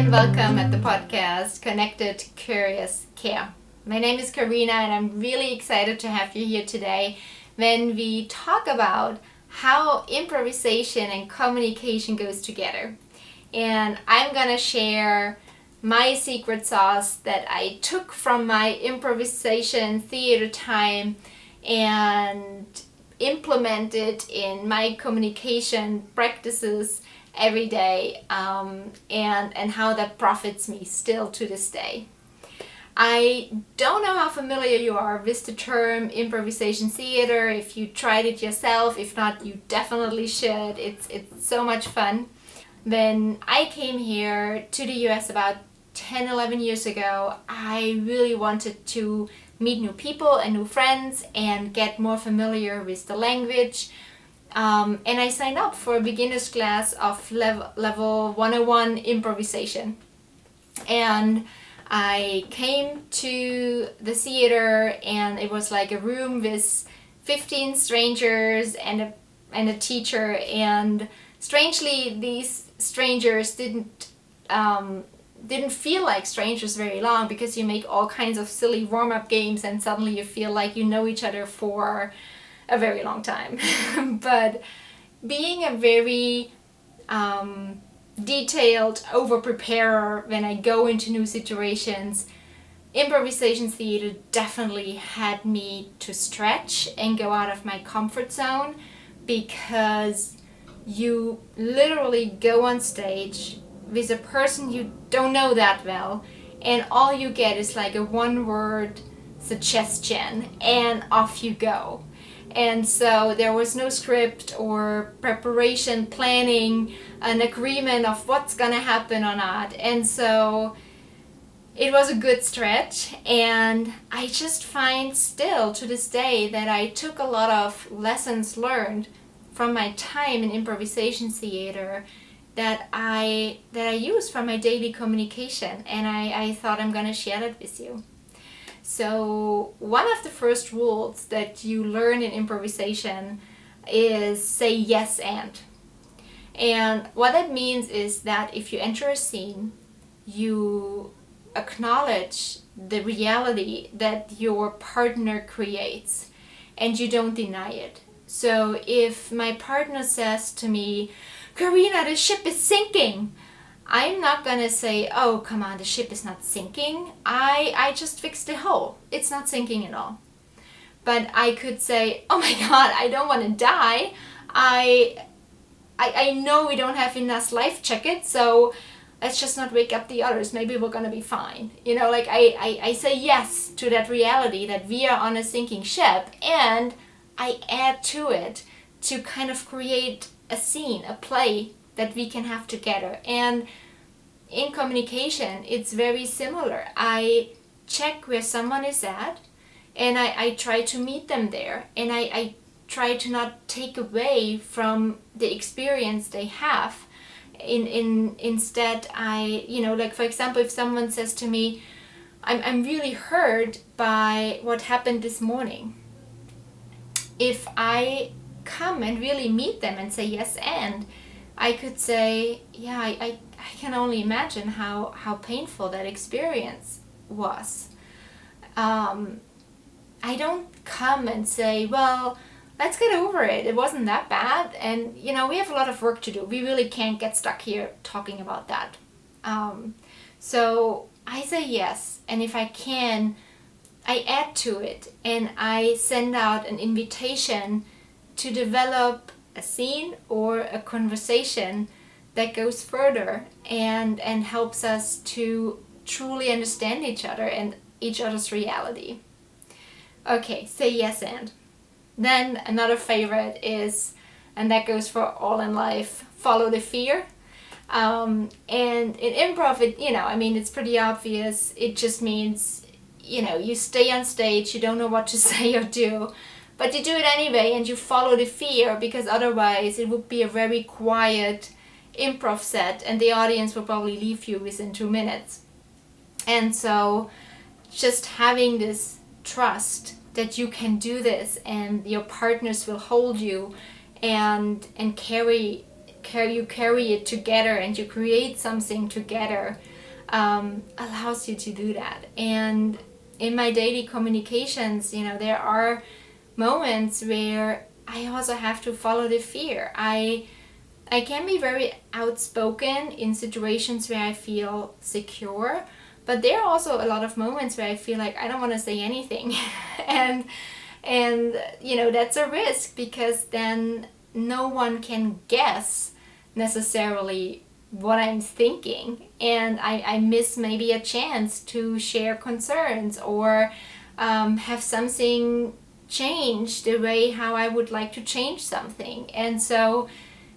and welcome at the podcast Connected Curious Care. My name is Karina and I'm really excited to have you here today when we talk about how improvisation and communication goes together. And I'm gonna share my secret sauce that I took from my improvisation theater time and implemented in my communication practices every day, and how that profits me still to this day. I don't know how familiar you are with the term improvisation theater, if you tried it yourself. If not, you definitely should. It's so much fun. When I came here to the US about 10-11 years ago, I really wanted to meet new people and new friends and get more familiar with the language. And I signed up for a beginner's class of level 101 improvisation. And I came to the theater and it was like a room with 15 strangers and a teacher. And strangely, these strangers didn't feel like strangers very long, because you make all kinds of silly warm-up games and suddenly you feel like you know each other for a very long time. But being a very detailed over-preparer when I go into new situations, improvisation theater definitely had me to stretch and go out of my comfort zone, because you literally go on stage with a person you don't know that well, and all you get is like a one-word suggestion and off you go. And so there was no script or preparation, planning, an agreement of what's gonna happen or not. And so it was a good stretch, and I just find still to this day that I took a lot of lessons learned from my time in improvisation theater that I use for my daily communication, and I thought I'm gonna share that with you. So one of the first rules that you learn in improvisation is say yes and. And what that means is that if you enter a scene, you acknowledge the reality that your partner creates and you don't deny it. So if my partner says to me, "Karina, the ship is sinking," I'm not gonna say, "Oh, come on, the ship is not sinking. I just fixed the hole. It's not sinking at all." But I could say, "Oh my God, I don't want to die. I know we don't have enough life jackets, so let's just not wake up the others. Maybe we're gonna be fine." Like I say yes to that reality that we are on a sinking ship, and I add to it to kind of create a scene, a play that we can have together. And in communication, it's very similar. I check where someone is at, and I try to meet them there, and I try to not take away from the experience they have. Instead, like for example, if someone says to me, I'm really hurt by what happened this morning. If I come and really meet them and say yes and, I could say, yeah, I can only imagine how painful that experience was. I don't come and say, well, let's get over it. It wasn't that bad. And, we have a lot of work to do. We really can't get stuck here talking about that. So I say yes. And if I can, I add to it. And I send out an invitation to develop a scene or a conversation that goes further and helps us to truly understand each other and each other's reality. Okay, say yes and. Then another favorite is, and that goes for all in life, follow the fear. And in improv, it's pretty obvious. It just means, you stay on stage, you don't know what to say or do, but you do it anyway, and you follow the fear, because otherwise it would be a very quiet improv set and the audience will probably leave you within 2 minutes. And so just having this trust that you can do this and your partners will hold you and carry it together, and you create something together allows you to do that. And in my daily communications, there are moments where I also have to follow the fear. I can be very outspoken in situations where I feel secure, but there are also a lot of moments where I feel like I don't want to say anything. and that's a risk, because then no one can guess necessarily what I'm thinking, and I miss maybe a chance to share concerns, or have something change the way how I would like to change something. And so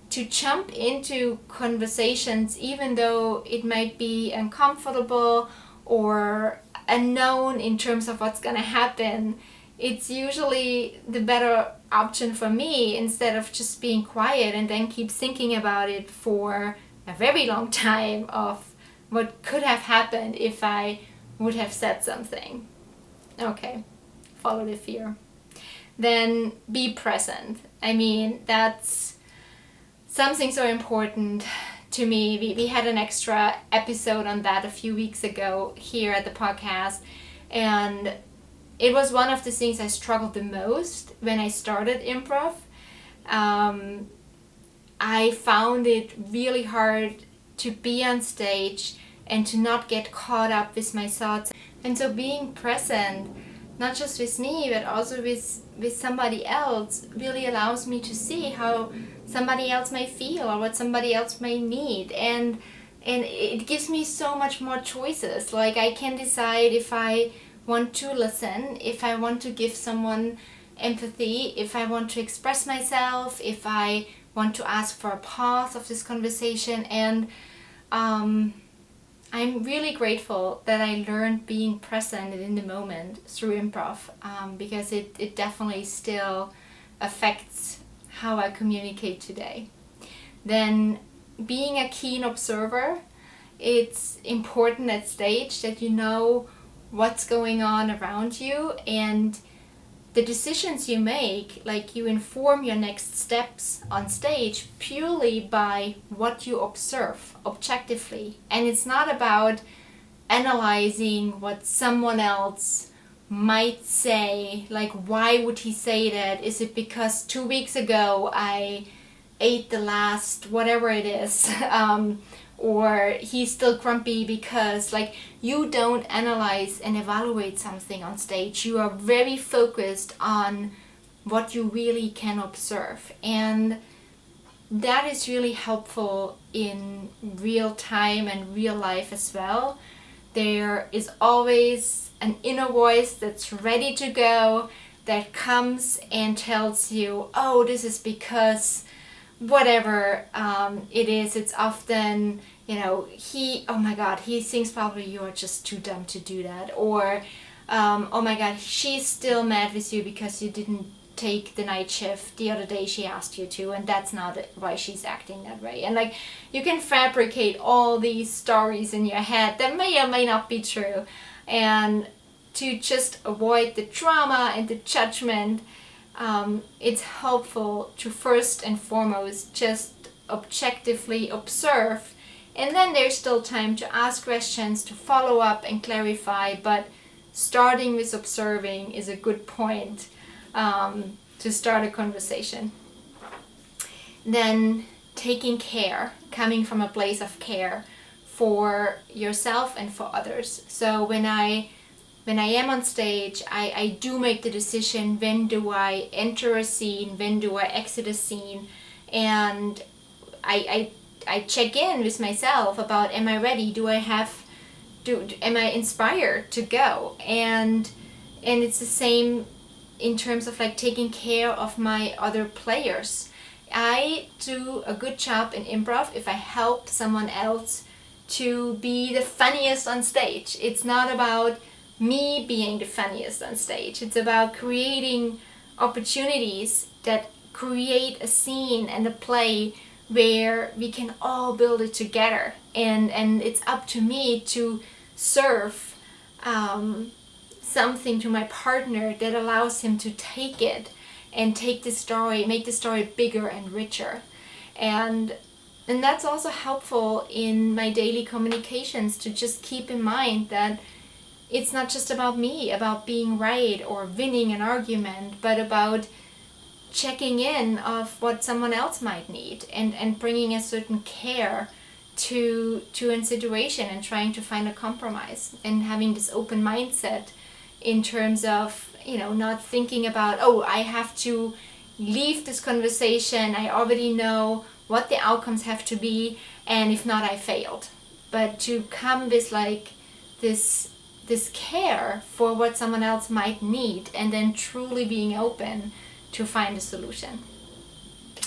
to jump into conversations, even though it might be uncomfortable or unknown in terms of what's going to happen, it's usually the better option for me, instead of just being quiet and then keep thinking about it for a very long time of what could have happened if I would have said something. Okay, follow the fear. Then be present. I mean, that's something so important to me. We had an extra episode on that a few weeks ago here at the podcast, and it was one of the things I struggled the most when I started improv. I found it really hard to be on stage and to not get caught up with my thoughts. And so being present, not just with me, but also with somebody else, really allows me to see how somebody else may feel or what somebody else may need. And it gives me so much more choices. Like, I can decide if I want to listen, if I want to give someone empathy, if I want to express myself, if I want to ask for a pause of this conversation. And I'm really grateful that I learned being present and in the moment through improv, because it definitely still affects how I communicate today. Then being a keen observer, it's important at stage that you know what's going on around you, and the decisions you make, like you inform your next steps on stage purely by what you observe objectively. And it's not about analyzing what someone else might say, like, why would he say that? Is it because 2 weeks ago I ate the last whatever it is, or he's still grumpy because, like, you don't analyze and evaluate something on stage. You are very focused on what you really can observe, and that is really helpful in real time and real life as well. There is always an inner voice that's ready to go, that comes and tells you, oh, this is because whatever it is. It's often, oh my God, he thinks probably you're just too dumb to do that. Or, oh my God, she's still mad with you because you didn't take the night shift the other day she asked you to, and that's not why she's acting that way. And like, you can fabricate all these stories in your head that may or may not be true. And to just avoid the drama and the judgment, it's helpful to first and foremost just objectively observe, and then there's still time to ask questions, to follow up and clarify, but starting with observing is a good point to start a conversation. Then taking care, coming from a place of care for yourself and for others. So when I am on stage, I do make the decision, when do I enter a scene, when do I exit a scene, and I check in with myself about, am I ready? Am I inspired to go? And it's the same in terms of like taking care of my other players. I do a good job in improv if I help someone else to be the funniest on stage. It's not about me being the funniest on stage. It's about creating opportunities that create a scene and a play where we can all build it together. And it's up to me to serve something to my partner that allows him to take it and make the story bigger and richer. And And that's also helpful in my daily communications, to just keep in mind that it's not just about me, about being right or winning an argument, but about checking in of what someone else might need, and bringing a certain care to a situation, and trying to find a compromise, and having this open mindset in terms of, not thinking about, oh, I have to leave this conversation, I already know what the outcomes have to be, and if not, I failed. But to come with like this care for what someone else might need, and then truly being open to find a solution.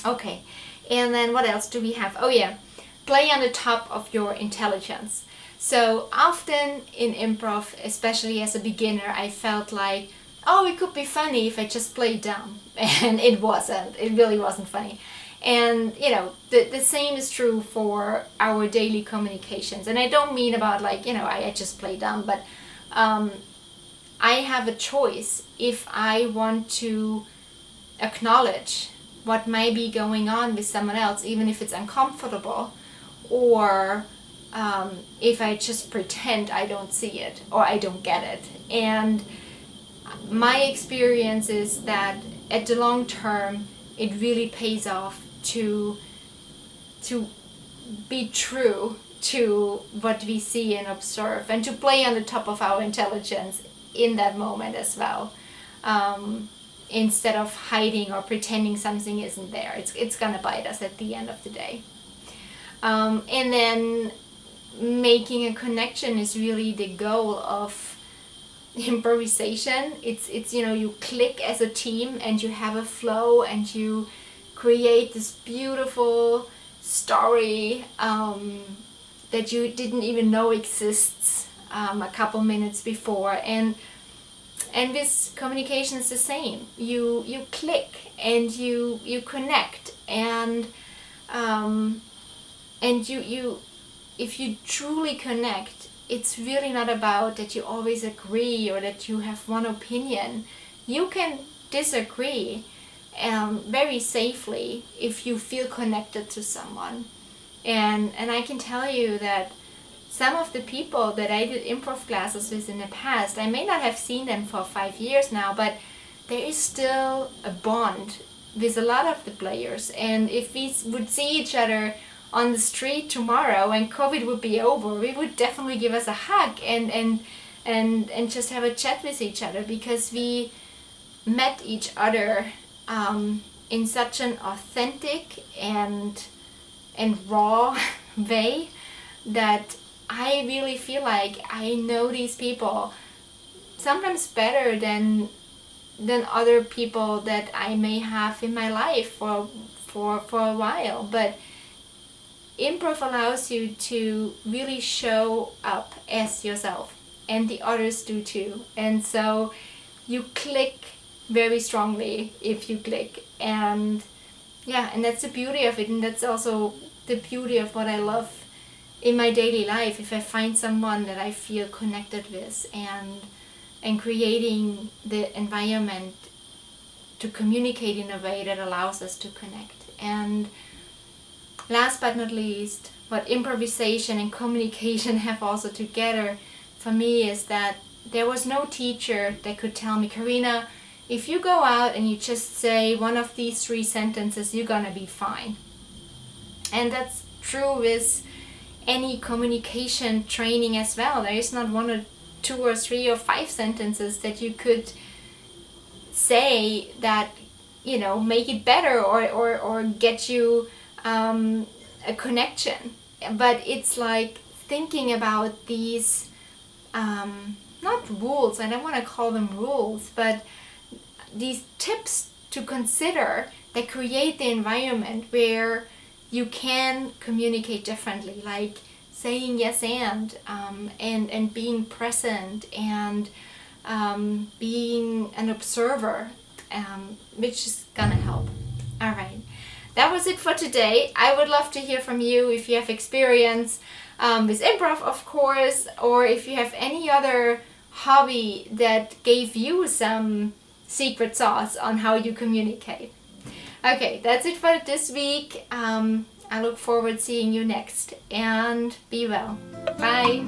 Okay, and then what else do we have? Oh yeah, play on the top of your intelligence. So often in improv, especially as a beginner, I felt like, oh, it could be funny if I just played dumb. And it wasn't. It really wasn't funny. And, the same is true for our daily communications. And I don't mean about like, I just play dumb, but I have a choice if I want to acknowledge what might be going on with someone else, even if it's uncomfortable, or if I just pretend I don't see it or I don't get it. And my experience is that at the long term, it really pays off to be true to what we see and observe, and to play on the top of our intelligence in that moment as well, instead of hiding or pretending something isn't there. It's gonna bite us at the end of the day. And then making a connection is really the goal of improvisation. It's you click as a team, and you have a flow, and you create this beautiful story that you didn't even know exists a couple minutes before. And with communication it's the same. You click, and you connect, and you if you truly connect, it's really not about that you always agree or that you have one opinion. You can disagree very safely if you feel connected to someone. And I can tell you that some of the people that I did improv classes with in the past, I may not have seen them for 5 years now, but there is still a bond with a lot of the players. And if we would see each other on the street tomorrow and COVID would be over, we would definitely give us a hug and just have a chat with each other, because we met each other in such an authentic and raw way that I really feel like I know these people sometimes better than other people that I may have in my life for a while. But improv allows you to really show up as yourself, and the others do too. And so you click very strongly if you click. And yeah, and that's the beauty of it. And that's also the beauty of what I love in my daily life. If I find someone that I feel connected with, and creating the environment to communicate in a way that allows us to connect. And last but not least, what improvisation and communication have also together for me is that there was no teacher that could tell me, Karina, if you go out and you just say one of these 3 sentences, you're gonna be fine. And that's true with any communication training as well. There is not 1 or 2 or 3 or 5 sentences that you could say that, make it better or get you a connection. But it's like thinking about these not rules, I don't want to call them rules, but these tips to consider that create the environment where you can communicate differently, like saying yes and being present, and being an observer, which is gonna help. All right. That was it for today. I would love to hear from you if you have experience with improv, of course, or if you have any other hobby that gave you some secret sauce on how you communicate. Okay, that's it for this week. I look forward to seeing you next, and be well. Bye.